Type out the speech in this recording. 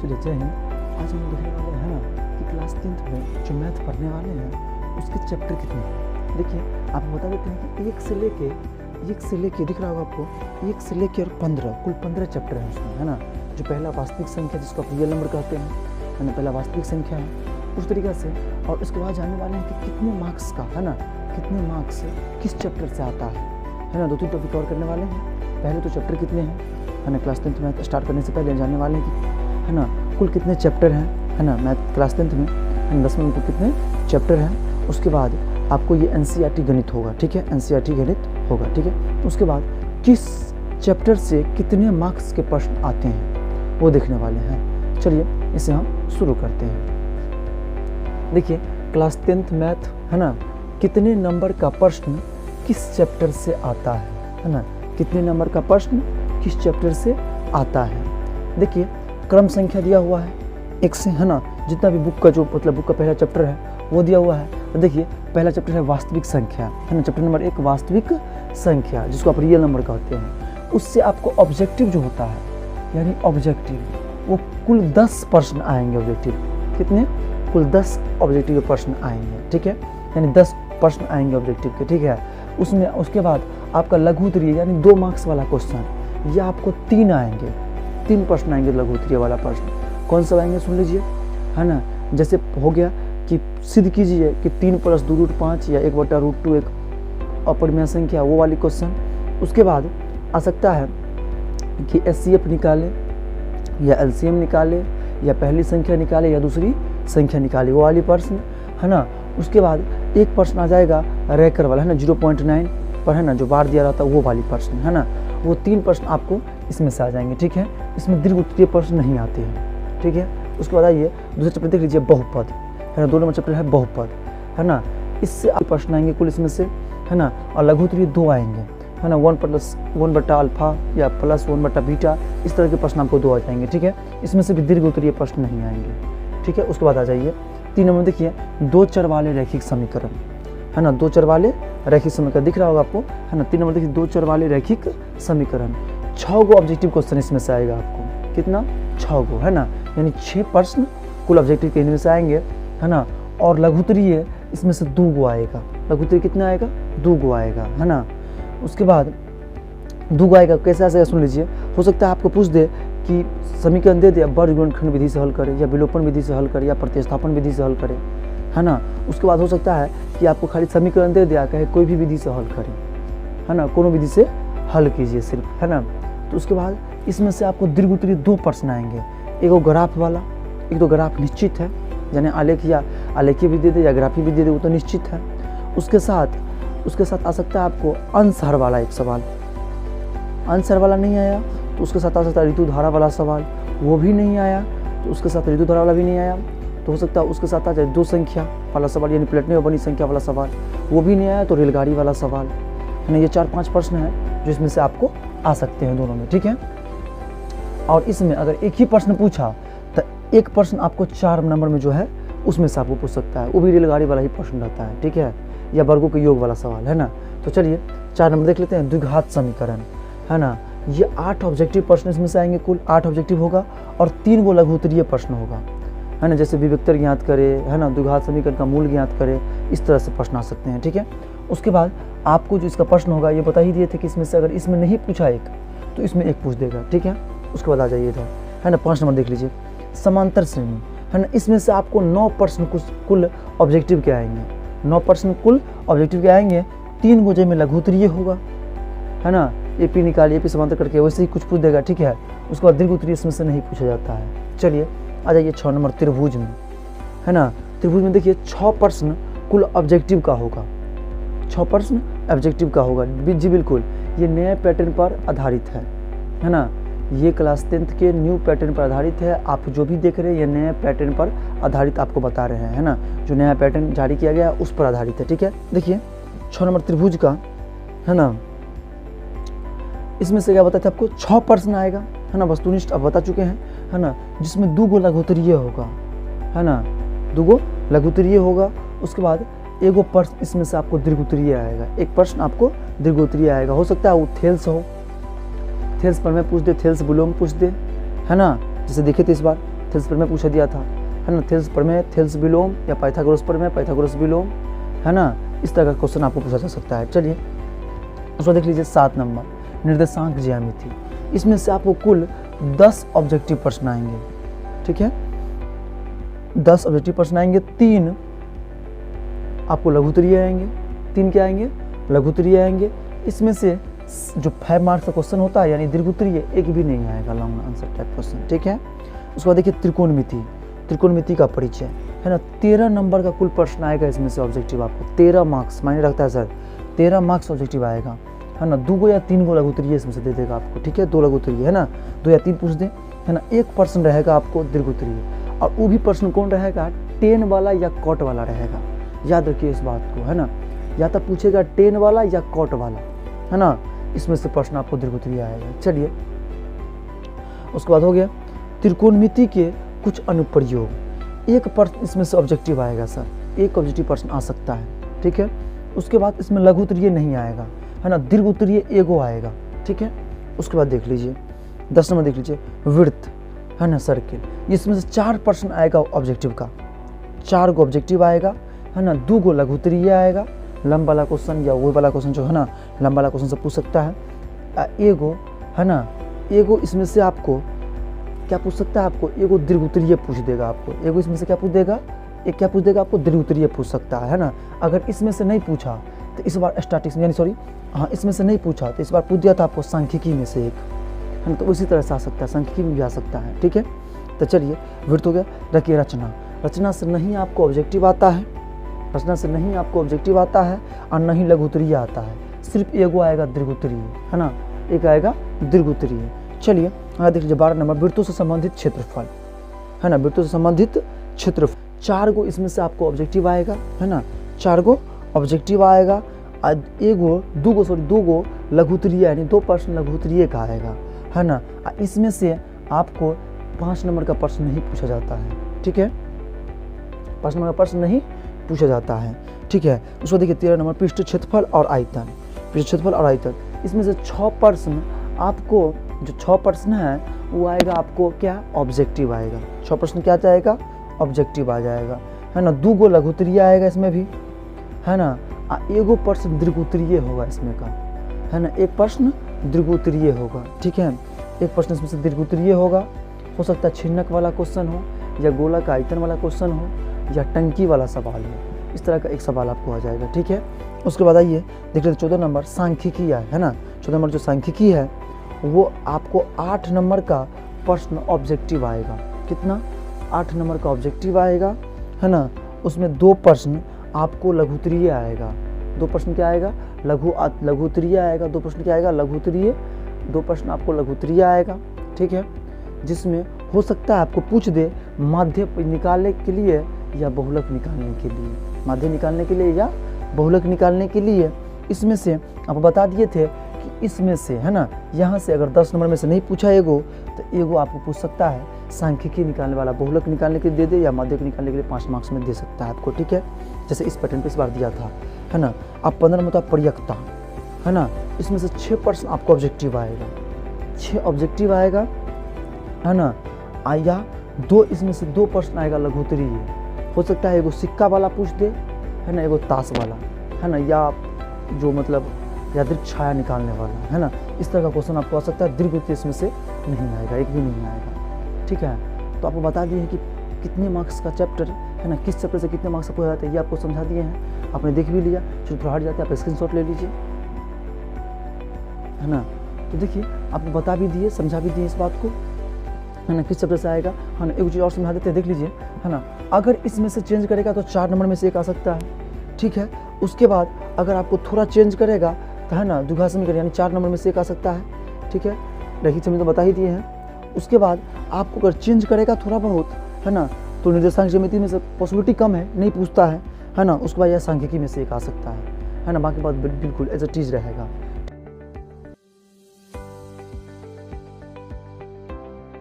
चलिए जय हिंद। आज हम देखने वाले हैं ना कि क्लास 10th में जो मैथ पढ़ने वाले हैं उसके चैप्टर कितने हैं। देखिए आपको बता देते हैं कि एक से लेके दिख रहा होगा आपको, 1 से लेकर 15 कुल 15 चैप्टर हैं उसमें, है ना। जो पहला वास्तविक संख्या जिसको आप रियल नंबर कहते हैं, है ना, पहला वास्तविक संख्या है उस तरीक़े से। और उसके बाद जानने वाले हैं कि कितने मार्क्स का, है ना, कितने मार्क्स किस चैप्टर से आता है ना। 2-3 टॉपिक कवर करने वाले हैं। पहले तो चैप्टर कितने हैं, है ना, क्लास 10th मैथ स्टार्ट करने से पहले जानने वाले हैं कि, है ना, कुल कितने चैप्टर हैं, है ना, मैथ क्लास 10th में, है ना, 10वीं में कुल कितने चैप्टर हैं। उसके बाद आपको ये NCERT गणित होगा, ठीक है, NCERT गणित होगा, ठीक है। उसके बाद किस चैप्टर से कितने मार्क्स के प्रश्न आते हैं वो देखने वाले हैं। चलिए इसे हम शुरू करते हैं। देखिए क्लास 10th मैथ, है ना, कितने नंबर का प्रश्न किस चैप्टर से आता है ना, कितने नंबर का प्रश्न किस चैप्टर से आता है। देखिए क्रम संख्या दिया हुआ है 1 से, है ना, जितना भी बुक का जो मतलब बुक का पहला चैप्टर है वो दिया हुआ है। तो देखिए पहला चैप्टर है वास्तविक संख्या, है ना, चैप्टर नंबर 1 वास्तविक संख्या जिसको आप रियल नंबर कहते हैं। उससे आपको ऑब्जेक्टिव जो होता है, यानी ऑब्जेक्टिव, वो कुल 10 प्रश्न आएंगे। ऑब्जेक्टिव कितने? कुल 10 ऑब्जेक्टिव के प्रश्न आएंगे, ठीक है, यानी 10 प्रश्न आएंगे ऑब्जेक्टिव के, ठीक है। उसमें उसके बाद आपका लघु उत्तरीय यानी 2 मार्क्स वाला क्वेश्चन, ये आपको 3 आएंगे, 3 प्रश्न आएंगे लघु उत्तरीय वाला प्रश्न। कौन सा आएंगे सुन लीजिए, है ना। जैसे हो गया कि सिद्ध कीजिए कि 3 + 2√5 या 1/√2 एक अपरिमेय संख्या, वो वाली क्वेश्चन। उसके बाद आ सकता है कि SCF निकाले या LCM निकाले या पहली संख्या निकाले या दूसरी संख्या निकाले, वो वाली प्रश्न, है ना। उसके बाद एक प्रश्न आ जाएगा रैकर वाला, है ना, 0.9 पर, है ना, जो बार दिया रहता है वो वाली प्रश्न, है ना। वो 3 प्रश्न आपको इसमें से आ जाएंगे, ठीक है। इसमें दीर्घ उत्तरीय प्रश्न नहीं आते हैं, ठीक है। उसके बाद आइए दूसरे चैप्टर देख लीजिए, बहुपद, है ना, 2 नंबर चैप्टर है बहुपद, है ना। इससे आप प्रश्न आएंगे कुल इसमें से, है ना। और लघु उत्तरीय 2 आएंगे, है ना, 1+1/α या +1/β, इस तरह के प्रश्न आपको 2 आ जाएंगे, ठीक है। इसमें से भी दीर्घ उत्तरीय प्रश्न नहीं आएंगे, ठीक है। उसके बाद आ जाइए 3 नंबर देखिए 2 चर वाले रैखिक समीकरण, है ना, 2 चर वाले रैखिक समीकरण दिख रहा होगा आपको, है ना। 3 नंबर देखिए 2 चर वाले रैखिक समीकरण। 6 गो ऑब्जेक्टिव क्वेश्चन इसमें से आएगा आपको, कितना? 6 गो, है ना, यानी 6 प्रश्न कुल ऑब्जेक्टिव के इनमें से आएंगे, है ना। और लघु उत्तरीय इसमें से 2 गो आएगा। लघु उत्तरीय कितना आएगा? 2 गो आएगा, है ना। उसके बाद 2 गो आएगा, कैसे आएगा सुन लीजिए। हो सकता है आपको पूछ दे कि समीकरण दे दे, वर्ग गुणनखंड विधि से हल करे या विलोपन विधि से हल करे या प्रतिस्थापन विधि से हल करे, है ना। उसके बाद हो सकता है कि आपको खाली समीकरण दे दिया, कहे कोई भी विधि से हल करें, है ना, कोनो विधि से हल कीजिए सिर्फ, है ना। तो उसके बाद इसमें से आपको दीर्घ उत्तरीय 2 प्रश्न आएंगे, एक ग्राफ वाला, एक तो ग्राफ निश्चित है, यानी आलेख या आलेखीय विधि दे या ग्राफी विधि दे, वो तो निश्चित है। उसके साथ आ सकता है आपको अंश हर वाला एक सवाल, अंश हर वाला नहीं आया तो उसके साथ आ सकता है ऋतु धारा वाला सवाल, वो भी नहीं आया तो उसके साथ ऋतु धारा वाला भी नहीं आया तो हो सकता है उसके साथ आ जाए 2 संख्या वाला सवाल, यानी प्लेटने में बनी संख्या वाला सवाल, वो भी नहीं आया तो रेलगाड़ी वाला सवाल, है ना। ये 4-5 प्रश्न हैं जो इसमें से आपको आ सकते हैं दोनों में, ठीक है। और इसमें अगर एक ही प्रश्न पूछा तो एक प्रश्न आपको 4 नंबर में जो है उसमें से आपको पूछ सकता है, वो भी रेलगाड़ी वाला ही प्रश्न रहता है, ठीक है, या वर्गों के योग वाला सवाल, है ना। तो चलिए 4 नंबर देख लेते हैं, द्विघात समीकरण, है ना। ये 8 ऑब्जेक्टिव प्रश्न इसमें से आएंगे, कुल 8 ऑब्जेक्टिव होगा और 3 गो लघु उत्तरीय प्रश्न होगा, है ना। जैसे विभक्तर ज्ञात करे, है ना, द्विघात समीकरण का मूल ज्ञात करे, इस तरह से प्रश्न आ सकते हैं, ठीक है। उसके बाद आपको जो इसका प्रश्न होगा, ये बता ही दिए थे कि इसमें से अगर इसमें नहीं पूछा एक तो इसमें एक पूछ देगा, ठीक है। उसके बाद आ जाइए इधर, है ना, 5 नंबर देख लीजिए, समांतर श्रेणी, है ना। इसमें से आपको 9 प्रश्न कुल ऑब्जेक्टिव के आएंगे, 9 प्रश्न कुल ऑब्जेक्टिव के आएंगे। 3 गो में लघु उत्तरीय होगा, है ना, AP निकालिए, AP समांतर करके वैसे ही कुछ पूछ देगा, ठीक है। उसके बाद दीर्घ उत्तरीय इसमें से नहीं पूछा जाता है। चलिए आ जाइए 6 नंबर त्रिभुज में, है ना। त्रिभुज में देखिए 6 प्रश्न कुल ऑब्जेक्टिव का होगा, 6 प्रश्न ऑब्जेक्टिव का होगा जी, बिल्कुल। ये नए पैटर्न पर आधारित है ना। ये क्लास 10th के न्यू पैटर्न पर आधारित है। आप जो भी देख रहे हैं ये नए पैटर्न पर आधारित आपको बता रहे हैं, है ना। जो नया पैटर्न जारी किया गया है उस पर आधारित है, ठीक है। देखिए 6 नंबर त्रिभुज का, है ना, इसमें से क्या बताते हैं आपको, 6 प्रश्न आएगा, है ना, वस्तुनिष्ठ अब बता चुके हैं, है ना, जिसमें 2 गो लघु उत्तरीय होगा, है ना, 2 गो लघु उत्तरीय होगा। उसके बाद एगो प्रश्न इसमें से आपको दीर्घ उत्तरीय आएगा, एक प्रश्न आपको दीर्घ उत्तरीय आएगा। हो सकता है वो थेल्स हो, थेल्स पर मैं पूछ दे, थेल्स विलोम पूछ दे, है ना, जैसे देखे थे इस बार थेल्स प्रमेय पूछा दिया था, है ना, थेल्स प्रमेय, थेल्स विलोम या पाइथागोरस प्रमेय, पाइथागोरस विलोम, है ना, इस तरह का क्वेश्चन आपको पूछा जा सकता है। चलिए उसको देख लीजिए 7 नंबर निर्देशांक ज्यामिति। इसमें से आपको कुल 10 ऑब्जेक्टिव प्रश्न आएंगे, ठीक है, 10 ऑब्जेक्टिव प्रश्न आएंगे, 3 आपको लघुत्तरीय आएंगे, 3 क्या आएंगे, लघुत्तरीय आएंगे। इसमें से जो 5 मार्क्स का क्वेश्चन होता है यानी दीर्घोत्तरीय एक भी नहीं आएगा, लॉन्ग आंसर टाइप क्वेश्चन, ठीक है। उसके बाद देखिए त्रिकोणमिति, त्रिकोणमिति का परिचय, है ना, 13 नंबर का कुल प्रश्न आएगा इसमें से ऑब्जेक्टिव आपको, 13 मार्क्स मायने रखता है सर, 13 मार्क्स ऑब्जेक्टिव आएगा, है ना। 2 या 3 को लघुत्तरीय इसमें से दे देगा आपको, ठीक है, 2 लघुत्तरीय, है ना, 2 या 3 पूछ दे, है ना। 1 प्रश्न रहेगा आपको दीर्घोत्तरीय, और वो भी प्रश्न कौन रहेगा, 10 वाला या कॉट वाला रहेगा, याद रखिए इस बात को, है ना, या तो पूछेगा 10 वाला या कॉट वाला, है ना, इसमें से प्रश्न आपको दीर्घोत्तरीय आएगा। चलिए उसके बाद हो गया त्रिकोणमिति के कुछ अनुप्रयोग, 1 प्रश्न इसमें से ऑब्जेक्टिव आएगा सर, 1 ऑब्जेक्टिव प्रश्न आ सकता है, ठीक है। उसके बाद इसमें लघुत्तरीय नहीं आएगा, है ना, दीर्घोत्तरीय एगो आएगा, ठीक है। उसके बाद देख लीजिए 10 नंबर देख लीजिए वृत्त, है ना, सर्किल, इसमें से 4 प्रश्न आएगा ऑब्जेक्टिव का, 4 गो ऑब्जेक्टिव आएगा, है ना, 2 गो लघुत्तरीय आएगा, लंब वाला क्वेश्चन या वो वाला क्वेश्चन जो है ना लंब वाला क्वेश्चन से पूछ सकता है, एगो, है ना, एगो इसमें से आपको क्या पूछ सकता है, आपको एगो दीर्घोत्तरीय पूछ देगा आपको, एगो इसमें से क्या पूछ देगा, एक क्या पूछ देगा आपको, दीर्घोत्तरीय पूछ सकता है ना। अगर इसमें से नहीं पूछा तो इस बार स्टैटिस्टिक्स यानी सॉरी हाँ इसमें से नहीं पूछा तो इस बार पूछ दिया था आपको सांख्यिकी में से एक, है ना, तो उसी तरह से आ सकता है, सांख्यिकी में भी आ सकता है, ठीक है। तो चलिए वृत्त हो गया। रखिए रचना, रचना से नहीं आपको ऑब्जेक्टिव आता है, रचना से नहीं आपको ऑब्जेक्टिव आता है और नहीं लघुत्तरीय आता है, सिर्फ एगो आएगा दीर्घोत्तरीय, है ना, एक आएगा दीर्घोत्तरीय। चलिए आगे देख लीजिए 12 नंबर वृत्तों से संबंधित क्षेत्रफल, है ना, वृत्तों से संबंधित क्षेत्रफल, 4 गो इसमें से आपको ऑब्जेक्टिव आएगा, है ना, 4 गो ऑब्जेक्टिव आएगा, एगो 2 गो लघुत्तरीय यानी 2 प्रश्न लघुत्तरीय का आएगा, है ना। इसमें से आपको 5 नंबर का प्रश्न नहीं पूछा जाता है, ठीक है, 5 नंबर का प्रश्न नहीं पूछा जाता है, ठीक है। उसको देखिए 13 नंबर पृष्ठ क्षेत्रफल और आयतन, पृष्ठ क्षेत्रफल और आयतन, इसमें से 6 प्रश्न आपको, जो 6 प्रश्न है वो आएगा आपको क्या, ऑब्जेक्टिव आएगा, 6 प्रश्न क्या जाएगा, ऑब्जेक्टिव आ जाएगा, है ना। 2 गो लघुत्तरीय आएगा इसमें भी, है ना, एगो प्रश्न दीर्घोत्तरीय होगा इसमें का, है ना, 1 प्रश्न दीर्घोत्तरीय होगा, ठीक है, 1 प्रश्न इसमें से दीर्घोत्तरीय होगा, हो सकता है छिन्नक वाला क्वेश्चन हो या गोलक आयतन वाला क्वेश्चन हो या टंकी वाला सवाल हो, इस तरह का एक सवाल आपको आ जाएगा, ठीक है। उसके बाद आइए देख लेते 14 नंबर सांख्यिकी है ना, 14 नंबर जो सांख्यिकी है वो आपको 8 नंबर का प्रश्न ऑब्जेक्टिव आएगा, कितना, 8 नंबर का ऑब्जेक्टिव आएगा, है ना। उसमें 2 प्रश्न आपको लघुत्तरीय आएगा, 2 प्रश्न क्या आएगा, लघुत्तरीय आएगा, 2 प्रश्न क्या आएगा, लघुत्तरीय, 2 प्रश्न आपको लघुत्तरीय आएगा, ठीक है, जिसमें हो सकता है आपको पूछ दे माध्य निकालने के लिए या बहुलक निकालने के लिए, माध्य निकालने के लिए या बहुलक निकालने के लिए। इसमें से आपको बता दिए थे कि इसमें से, है ना, यहाँ से अगर 10 नंबर में से नहीं पूछा एगो तो एगो आपको पूछ सकता है सांख्यिकी निकालने वाला, बहुलक निकालने के लिए दे दे या माध्यक निकालने के लिए 5 मार्क्स में दे सकता है आपको, ठीक है, जैसे इस पैटर्न पे इस बार दिया था, है ना। अब 15 नंबर तो प्रयक्ता, है ना, इसमें से 6 प्रश्न आपको ऑब्जेक्टिव आएगा, 6 ऑब्जेक्टिव आएगा, है ना, या 2 इसमें से 2 प्रश्न आएगा लघुत्तरीय, हो सकता है एगो सिक्का वाला पूछ दे, है ना, एगो ताश वाला, है ना, या जो मतलब यादृच्छिक छाया निकालने वाला, है ना, इस तरह का क्वेश्चन आपको आ सकता है। दीर्घोत्तरीय इसमें से नहीं आएगा, एक भी नहीं आएगा, ठीक है। तो आपको बता दिए हैं कि कितने मार्क्स का चैप्टर, है ना, किस चैप्टर से कितने मार्क्स आपको जाते हैं, ये आपको समझा दिए हैं, आपने देख भी लिया, चलो थोड़ा हट जाते हैं, आप स्क्रीनशॉट ले लीजिए, है ना। तो देखिए आपको बता भी दिए, समझा भी दिए इस बात को, है ना, किस चैप्टर से आएगा, है ना। एक चीज़ और समझा देते हैं, देख लीजिए, है ना, अगर इसमें से चेंज करेगा तो 4 नंबर में से एक आ सकता है, ठीक है। उसके बाद अगर आपको थोड़ा चेंज करेगा तो, है ना, द्विघात समीकरण यानी 4 नंबर में से एक आ सकता है, ठीक है, रैखिक समीकरण तो बता ही दिए हैं। उसके बाद आपको अगर चेंज करेगा थोड़ा बहुत, है ना, तो निर्देशांक ज्यामिति में से पॉसिबिलिटी कम है, नहीं पूछता है ना। उसके बाद यह सांख्यिकी में से एक आ सकता है ना, बाकी बात बिल्कुल एज अ चीज़ रहेगा।